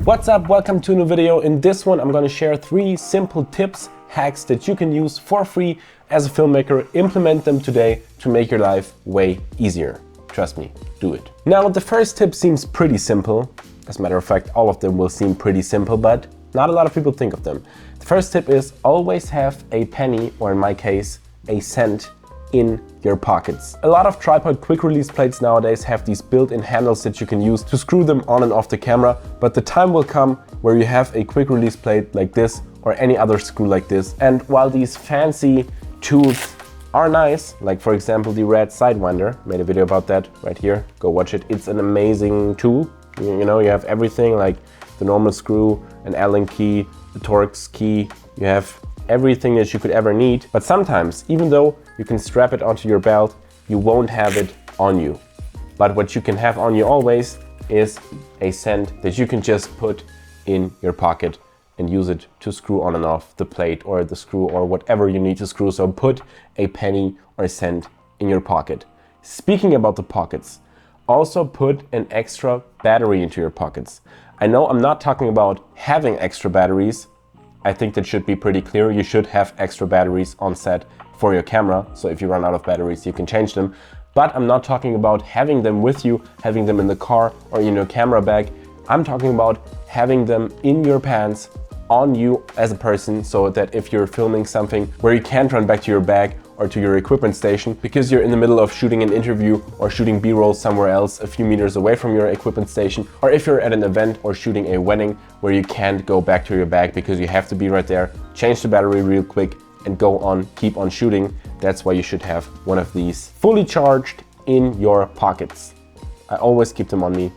What's up? Welcome to a new video. In this one, I'm going to share 3 simple tips, hacks that you can use for free as a filmmaker. Implement them today to make your life way easier. Trust me, do it. Now, the first tip seems pretty simple. As a matter of fact, all of them will seem pretty simple, but not a lot of people think of them. The first tip is always have a penny, or in my case, a cent in your pockets. A lot of tripod quick release plates nowadays have these built-in handles that you can use to screw them on and off the camera, but the time will come where you have a quick release plate like this or any other screw like this. And while these fancy tools are nice, like for example the red Sidewinder, made a video about that right here, go watch it. It's an amazing tool. You know, you have everything like the normal screw, an Allen key, the Torx key, you have everything that you could ever need. But sometimes, even though you can strap it onto your belt, you won't have it on you. But what you can have on you always is a cent that you can just put in your pocket and use it to screw on and off the plate or the screw or whatever you need to screw. So put a penny or a cent in your pocket. Speaking about the pockets, also put an extra battery into your pockets. I know I'm not talking about having extra batteries. I think that should be pretty clear. You should have extra batteries on set for your camera. So if you run out of batteries, you can change them. But I'm not talking about having them with you, having them in the car or in your camera bag. I'm talking about having them in your pants, on you as a person, so that if you're filming something where you can't run back to your bag or to your equipment station because you're in the middle of shooting an interview or shooting B-roll somewhere else a few meters away from your equipment station, or if you're at an event or shooting a wedding where you can't go back to your bag because you have to be right there, change the battery real quick and go on, keep on shooting. That's why you should have one of these fully charged in your pockets. I always keep them on me,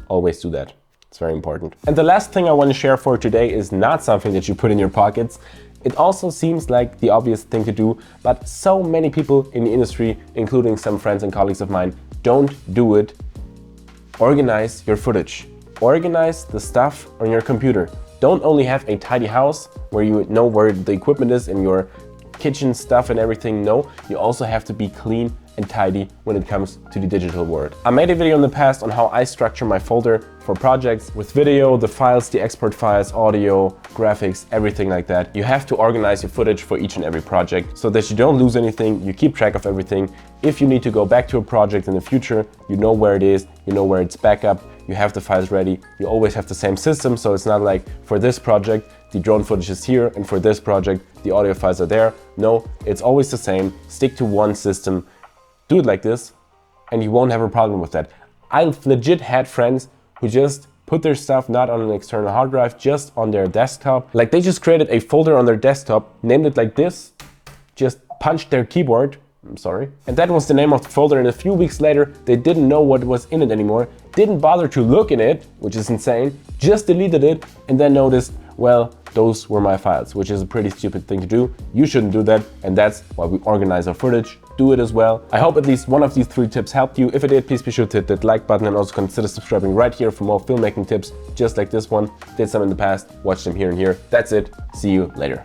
always do that. It's very important. And the last thing I want to share for today is not something that you put in your pockets. It also seems like the obvious thing to do, but so many people in the industry, including some friends and colleagues of mine, don't do it. Organize your footage. Organize the stuff on your computer. Don't only have a tidy house where you know where the equipment is and your kitchen stuff and everything. No, you also have to be clean and tidy when it comes to the digital world. I made a video in the past on how I structure my folder for projects with video, the files, the export files, audio, graphics, everything like that. You have to organize your footage for each and every project so that you don't lose anything, you keep track of everything. If you need to go back to a project in the future, you know where it is, you know where it's back up, you have the files ready. You always have the same system, so it's not like for this project the drone footage is here and for this project the audio files are there. No, it's always the same. Stick to one system. Do it like this and you won't have a problem with that. I've legit had friends who just put their stuff not on an external hard drive, just on their desktop. Like they just created a folder on their desktop, named it like this, just punched their keyboard, I'm sorry, and that was the name of the folder, and a few weeks later they didn't know what was in it anymore, didn't bother to look in it, which is insane, just deleted it and then noticed, well, those were my files, which is a pretty stupid thing to do. You shouldn't do that, and that's why we organize our footage. Do it as well. I hope at least one of these 3 tips helped you. If it did, please be sure to hit that like button and also consider subscribing right here for more filmmaking tips just like this one. Did some in the past, watch them here and here. That's it. See you later.